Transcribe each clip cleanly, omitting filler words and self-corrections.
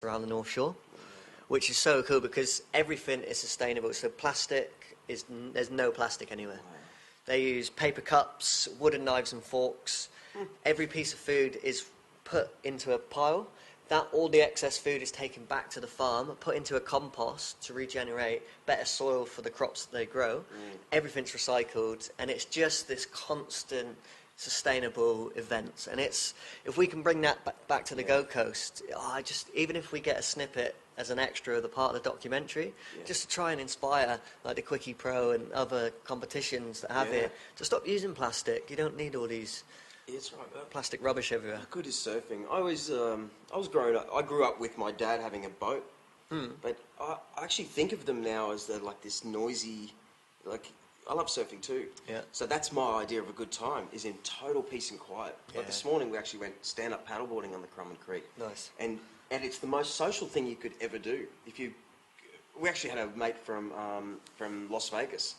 around the North Shore, which is so cool because everything is sustainable. So there's no plastic anywhere. They use paper cups, wooden knives and forks. Every piece of food is put into a pile. All the excess food is taken back to the farm, put into a compost to regenerate better soil for the crops that they grow. Everything's recycled, and it's just this constant sustainable events. And if we can bring that back to the Gold Coast, even if we get a snippet as an extra of the part of the documentary, just to try and inspire like the Quickie Pro and other competitions that have it to stop using plastic. You don't need all these plastic rubbish everywhere. How good is surfing? I was growing up. I grew up with my dad having a boat, but I actually think of them now as they're like this noisy, like. I love surfing too. Yeah. So that's my idea of a good time, is in total peace and quiet. Like this morning we actually went stand-up paddleboarding on the Currumbin Creek. Nice. And it's the most social thing you could ever do. We actually had a mate from Las Vegas,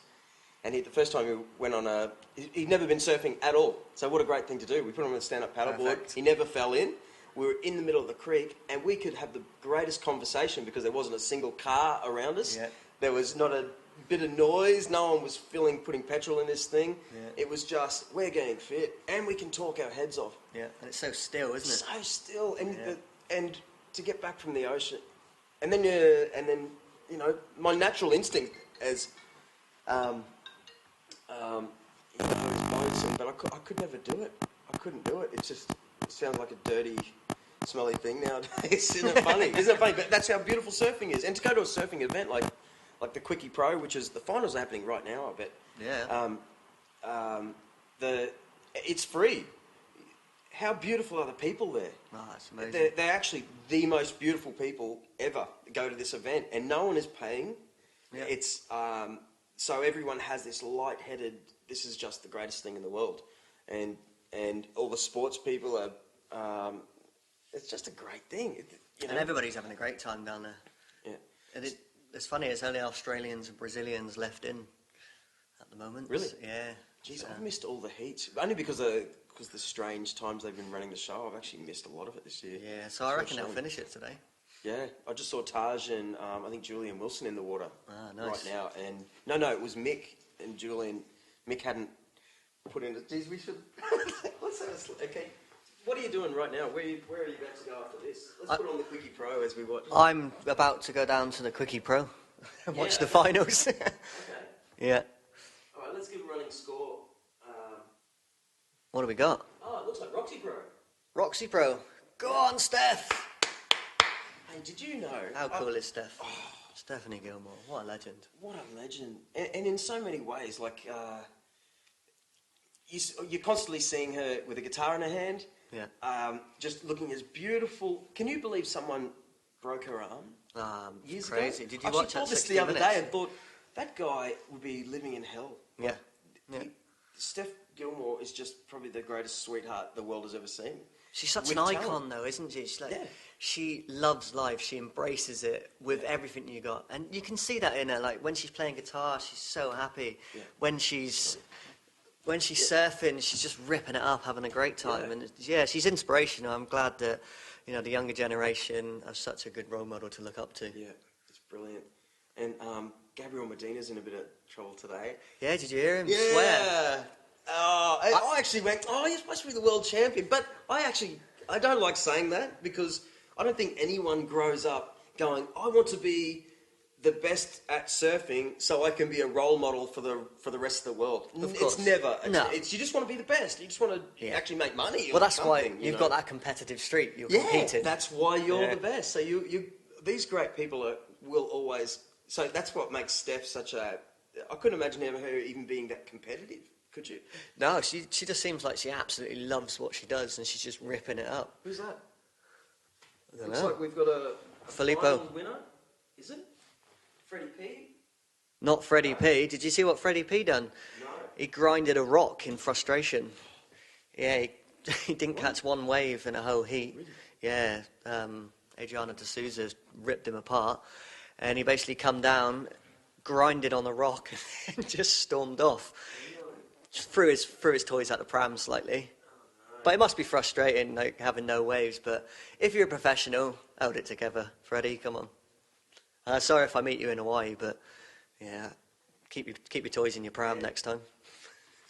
and the first time we went on he'd never been surfing at all. So what a great thing to do. We put him on a stand-up paddleboard. Perfect. He never fell in. We were in the middle of the creek, and we could have the greatest conversation because there wasn't a single car around us. Yeah. There was not a bit of noise. No one was putting petrol in this thing. Yeah. It was just, we're getting fit, and we can talk our heads off. Yeah, and it's so still, isn't it? So still, and to get back from the ocean, and then my natural instinct as is lonesome, but I could never do it. I couldn't do it. It sounds like a dirty, smelly thing nowadays. Isn't it funny? Isn't it funny? But that's how beautiful surfing is. And to go to a surfing event like the Quickie Pro, which is the finals are happening right now, I bet. Yeah. It's free. How beautiful are the people there? Oh, that's amazing. They're actually the most beautiful people ever go to this event, and no one is paying. Yeah. It's so everyone has this light-headed. This is just the greatest thing in the world, and all the sports people are. It's just a great thing. And everybody's having a great time down there. Yeah. And it's funny, there's only Australians and Brazilians left in at the moment. Really? Yeah. Jeez, I've missed all the heats. Only because the strange times they've been running the show. I've actually missed a lot of it this year. Yeah, so I reckon they'll finish it today. Yeah, I just saw Taj and I think Julian Wilson in the water nice. right now. And no, it was Mick and Julian. Mick hadn't put in. Geez, we should. Let's have a. Okay. What are you doing right now? Where are you about to go after this? Let's put on the Quickie Pro as we watch. I'm about to go down to the Quickie Pro and watch the finals. Okay. Yeah. All right, let's give a running score. What do we got? Oh, it looks like Roxy Pro. Roxy Pro. Go on, Steph. Hey, did you know? How cool is Steph? Stephanie Gilmore. What a legend. What a legend. And in so many ways, like, you're constantly seeing her with a guitar in her hand. Yeah. Just looking as beautiful. Can you believe someone broke her arm? Years crazy. Ago? Did you watch that 60 Minutes? I saw this the other day and thought, that guy would be living in hell. Yeah. Yeah. Steph Gilmore is just probably the greatest sweetheart the world has ever seen. She's such an icon, though, isn't she? She's like, she loves life. She embraces it with everything you got, and you can see that in her. Like when she's playing guitar, she's so happy. Yeah. When she's surfing, she's just ripping it up, having a great time. And she's inspirational. I'm glad that the younger generation have such a good role model to look up to. Yeah, it's brilliant. And Gabriel Medina's in a bit of trouble today. Yeah, did you hear him swear? Yeah. I actually went, you're supposed to be the world champion. But I don't like saying that because I don't think anyone grows up going, I want to be the best at surfing so I can be a role model for the rest of the world. Of course. It's never. No. You just want to be the best. You just want to actually make money. Well, that's why you've got that competitive streak. You're competing. That's why you're the best. So these great people will always. So that's what makes Steph such a. I couldn't imagine her even being that competitive. Could you? No, she just seems like she absolutely loves what she does, and she's just ripping it up. Who's that? Looks like we've got a Filippo winner. Is it Freddie P? Not Freddie P. Did you see what Freddie P done? No. He grinded a rock in frustration. Yeah, he didn't catch one wave in a whole heat. Really? Yeah, Adriano de Souza ripped him apart, and he basically come down, grinded on the rock, and just stormed off. Just threw his toys out the pram slightly. But it must be frustrating, like having no waves. But if you're a professional Hold it together, Freddie. Come on. Sorry if I meet you in Hawaii, but yeah, keep your toys in your pram next time.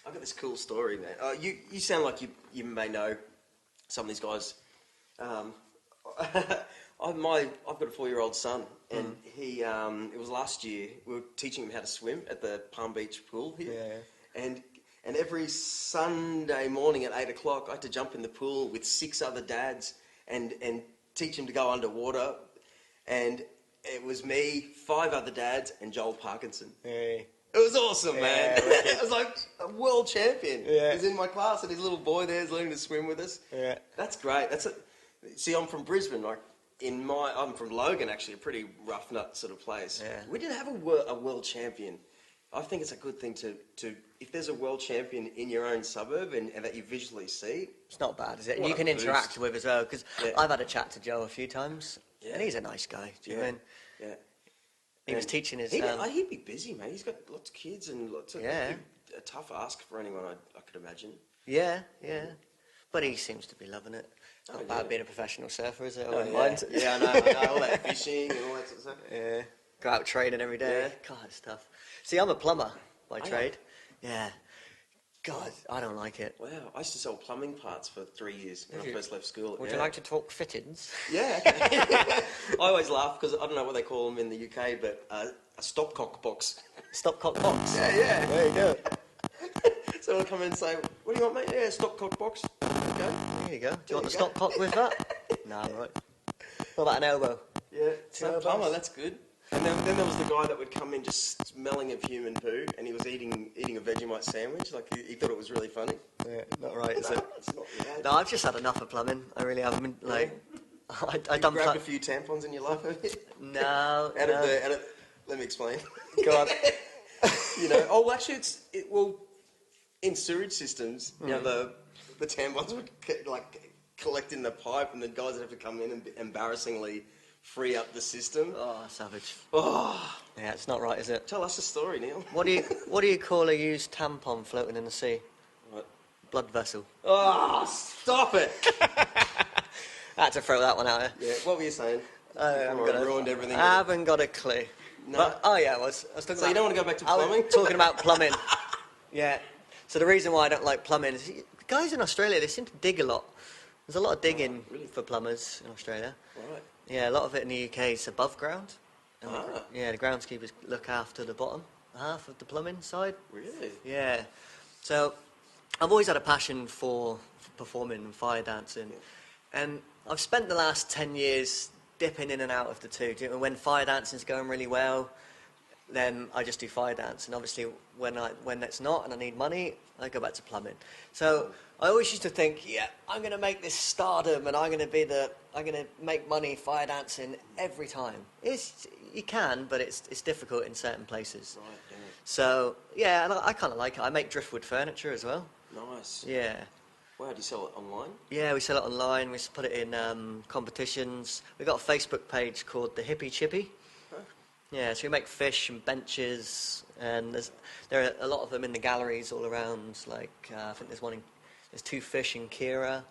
I've got this cool story, man. You sound like you may know some of these guys. I've got a 4-year-old son, and he it was last year we were teaching him how to swim at the Palm Beach pool here. Yeah. And every Sunday morning at 8 o'clock, I had to jump in the pool with 6 other dads and teach him to go underwater. And it was me, 5 other dads, and Joel Parkinson. Hey. It was awesome, man. Yeah, It was like a world champion. Yeah. He's in my class, and his little boy there is learning to swim with us. Yeah. That's great. See, I'm from Brisbane. I'm from Logan, actually, a pretty rough nut sort of place. Yeah. We didn't have a world champion. I think it's a good thing to if there's a world champion in your own suburb and that you visually see. It's not bad, is it? And What you a can boost. interact with as well, because Yeah. I've had a chat to Joe a few times, Yeah. and he's a nice guy. Do you know what I mean? Yeah. He was teaching his... He'd be busy, man. He's got lots of kids and lots of... Yeah. A tough ask for anyone, I could imagine. Yeah. But he seems to be loving it. It's not Oh, bad yeah. being a professional surfer, is it? I Oh, wouldn't yeah. mind. Yeah, I know. All that fishing and all that sort of stuff. Yeah. Go out training every day. Yeah. God, it's tough. See, I'm a plumber by Are you? trade. Yeah. God, I don't like it. Wow, I used to sell plumbing parts for 3 years when Have I you? first left school. Would Yeah. you like to talk fittings? Yeah. I always laugh because I don't know what they call them in the UK, but a stopcock box. Stopcock box. Yeah. There you go. So I'll come in and say, "What do you want, mate?" "Yeah, stopcock box." Okay. There you go. Do you want the There you stopcock with that? No, I'm right. What about an elbow? Yeah. Two So elbows. plumber, that's good. And then there was the guy that would come in just smelling of human poo, and he was eating a Vegemite sandwich. Like he thought it was really funny. Yeah, not right, is it? It's not bad. No, I've just had enough of plumbing. I really have. I mean, like, I You done grabbed a few tampons in your life, have you? No. Let me explain. Go on. Well, actually, in sewage systems, the tampons would collect in the pipe, and the guys would have to come in and embarrassingly free up the system. Oh, savage. Oh, Yeah, it's not right, is it? tell us a story, Neil. What do you call a used tampon floating in the sea? What? Blood vessel. Oh, stop it! I had to throw that one out there. Yeah, what were you saying? I'm Before I ruined everything. I haven't got a clue. No. But, I was talking So you don't want to go back to plumbing? I was talking about plumbing. Yeah. So the reason why I don't like plumbing is guys in Australia, they seem to dig a lot. There's a lot of digging really? for plumbers in Australia. Right. Yeah, a lot of it in the UK is above ground. And Ah. the groundskeepers look after the bottom half of the plumbing side. Really? Yeah. So I've always had a passion for performing and fire dancing. And I've spent the last 10 years dipping in and out of the two. Do you know, when fire dancing's going really well, then I just do fire dance. And obviously when that's not and I need money, I go back to plumbing. So I always used to think, yeah, I'm going to make this stardom and I'm going to make money fire dancing every time. You can, but it's difficult in certain places. Right, yeah. So, yeah, and I kind of like it. I make driftwood furniture as well. Nice. Yeah. Wow, do you sell it online? Yeah, we sell it online. We put it in competitions. We've got a Facebook page called The Hippie Chippy. Huh. Yeah, so we make fish and benches, and there are a lot of them in the galleries all around. Like, I think there's 2 fish in Kira.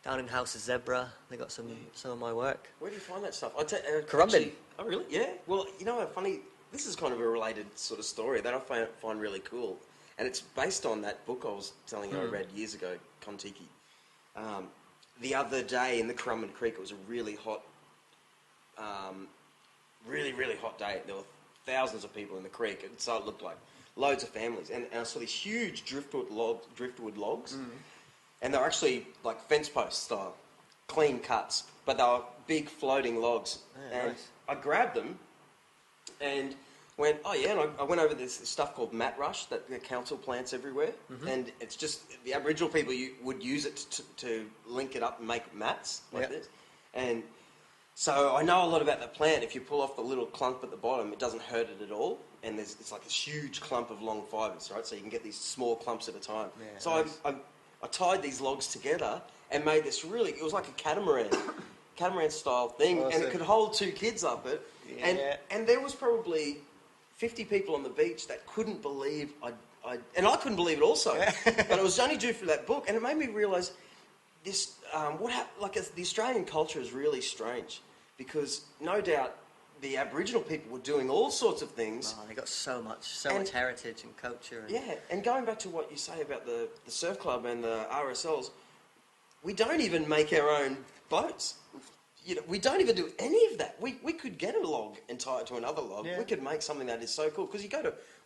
Down in House of Zebra, they got some of my work. Where do you find that stuff? Currumbin. Actually, oh, really? Yeah. Well, funny. This is kind of a related sort of story that I find really cool, and it's based on that book I was telling you I read years ago, Kon-Tiki. The other day in the Currumbin Creek, it was a really hot, really hot day. There were thousands of people in the creek, and so it looked like loads of families. And I saw these huge driftwood logs. And they're actually like fence post style, clean cuts, but they were big floating logs. Yeah, and nice. I grabbed them and went, oh yeah, and I went over this stuff called mat rush that the council plants everywhere. And it's just, the Aboriginal people would use it to link it up and make mats like Yep. this. And so I know a lot about that plant. If you pull off the little clump at the bottom, it doesn't hurt it at all. And it's like this huge clump of long fibres, right? So you can get these small clumps at a time. Yeah, so nice. I tied these logs together and made this it was like a catamaran style thing, and Awesome. it could hold 2 kids up it. Yeah. And there was probably 50 people on the beach that couldn't believe and I couldn't believe it also. But it was only due for that book, and it made me realise this, the Australian culture is really strange. because no doubt the Aboriginal people were doing all sorts of things. Oh, they got so much And- heritage and culture. And Yeah, and going back to what you say about the surf club and the RSLs, we don't even make our own boats. You know, we don't even do any of that. We could get a log and tie it to another log. Yeah. We could make something that is so cool because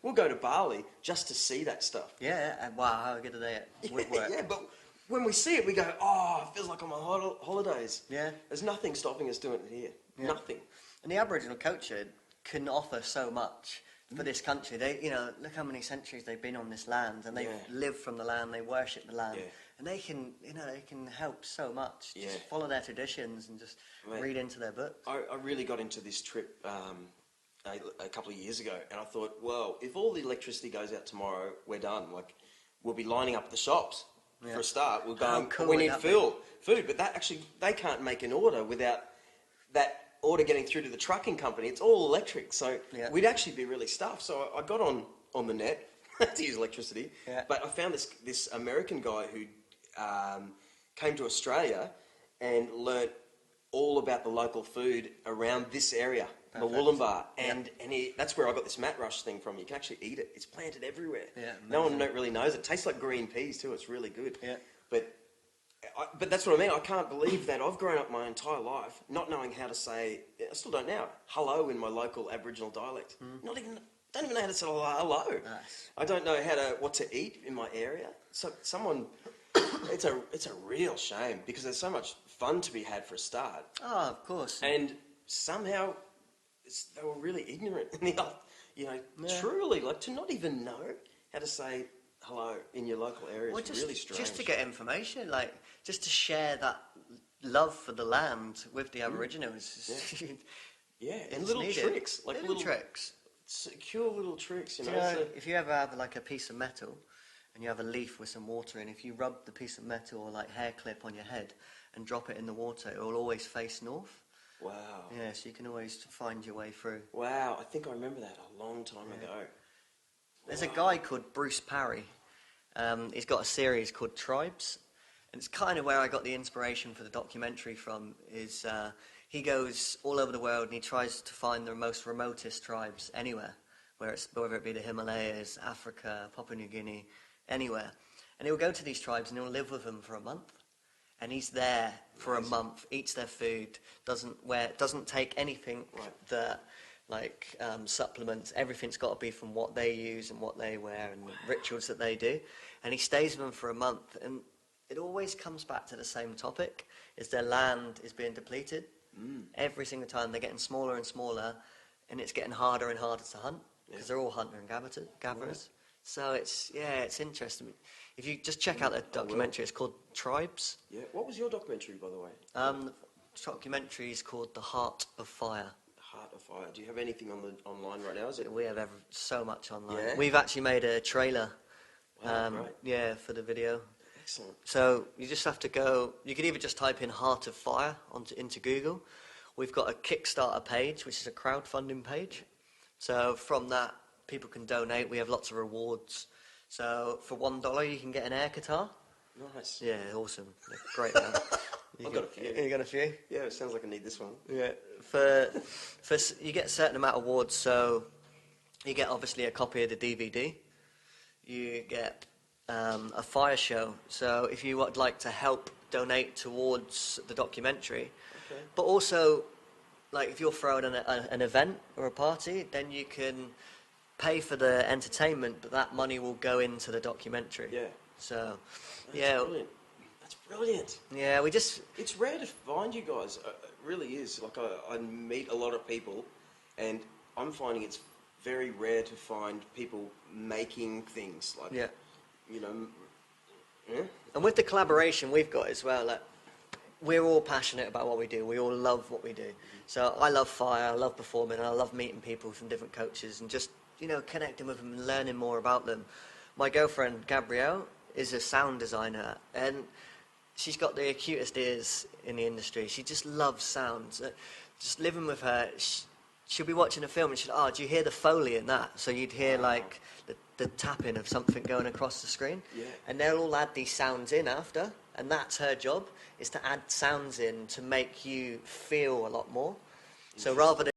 we'll go to Bali just to see that stuff. Yeah, and wow, how good are they at woodwork? Yeah, but when we see it, we go, oh, it feels like I'm on holidays. Yeah. There's nothing stopping us doing it here. Yeah. Nothing. And the Aboriginal culture can offer so much for this country. They, you know, look how many centuries they've been on this land, and they've Yeah. lived from the land. They worship the land, Yeah. and they can, you know, they can help so much. Yeah. Just follow their traditions and just Mate, read into their books. I really got into this trip a couple of years ago, and I thought, well, if all the electricity goes out tomorrow, we're done. Like, we'll be lining up at the shops Yeah. for a start. We're How going, cool we would need that be? food, but that actually, they can't make an order without that order getting through to the trucking company. It's all electric, so Yeah. we'd actually be really stuffed. So I got on the net to use electricity, Yeah. but I found this American guy who came to Australia and learnt all about the local food around this area, the Perfect. Wollumbar, Yeah. and that's where I got this Matt Rush thing from. You can actually eat it; it's planted everywhere. Yeah, no one amazing. really knows it. Tastes like green peas too. It's really good. Yeah. But that's what I mean. I can't believe that I've grown up my entire life not knowing how to say. I still don't now. Hello in my local Aboriginal dialect. Don't even know how to say hello. Nice. I don't know what to eat in my area. So someone, it's a real shame because there's so much fun to be had for a start, Oh, of course. and somehow they were really ignorant. You know, Yeah. truly, like to not even know how to say hello in your local area Well, is really strange. just to get information, like just to share that love for the land with the Aboriginals. Yeah, It's and little needed. tricks, like little little tricks. secure little tricks, you Do know. you know, so- if you ever have like a piece of metal and you have a leaf with some water in, if you rub the piece of metal or like hair clip on your head and drop it in the water, it will always face north. wow. Yeah, so you can always find your way through. Wow, I think I remember that a long time ago. There's a Wow. guy called Bruce Parry. He's got a series called Tribes, and it's kind of where I got the inspiration for the documentary from. Is he goes all over the world and he tries to find the most remotest tribes anywhere, whether it be the Himalayas, Africa, Papua New Guinea, anywhere, and he'll go to these tribes and he'll live with them for a month. And he's there for a month, eats their food, doesn't take anything Right. that supplements. Everything's got to be from what they use and what they wear and the rituals that they do. And he stays with them for a month, and it always comes back to the same topic: is their land is being depleted. Every single time they're getting smaller and smaller, and it's getting harder and harder to hunt because they're all hunter and gatherers. Right. So it's interesting. If you just check out the documentary, it's called Tribes. Yeah. What was your documentary, by the way? The documentary is called The Heart of Fire. The Heart of Fire. Do you have anything online right now? Is it? We have so much online. Yeah? We've actually made a trailer, Wow, right. yeah, for the video. Excellent. So you just have to go. You could either just type in Heart of Fire into Google. We've got a Kickstarter page, which is a crowdfunding page. So from that, people can donate. We have lots of rewards. So for $1, you can get an air guitar. Nice. Yeah, awesome. Great. Man. I've got a few. You got a few? Yeah, it sounds like I need this one. Yeah. You get a certain amount of awards, so you get obviously a copy of the DVD. You get a fire show. So if you would like to help donate towards the documentary, Okay. but also like if you're throwing an event or a party, then you can pay for the entertainment, but that money will go into the documentary. Yeah. So, That's yeah, brilliant. That's brilliant. yeah, we just It's rare to find you guys. It really is. Like I meet a lot of people, and I'm finding it's very rare to find people making things like, yeah. you know, yeah. And with the collaboration we've got as well, like, we're all passionate about what we do. We all love what we do. So I love fire, I love performing, and I love meeting people from different cultures and just, connecting with them and learning more about them. My girlfriend, Gabrielle, is a sound designer, and she's got the cutest ears in the industry. She just loves sounds. Just living with her, she'll be watching a film and she'll, oh, do you hear the Foley in that? So you'd hear like the tapping of something going across the screen. Yeah. And they'll all add these sounds in after, and that's her job, is to add sounds in to make you feel a lot more. So rather than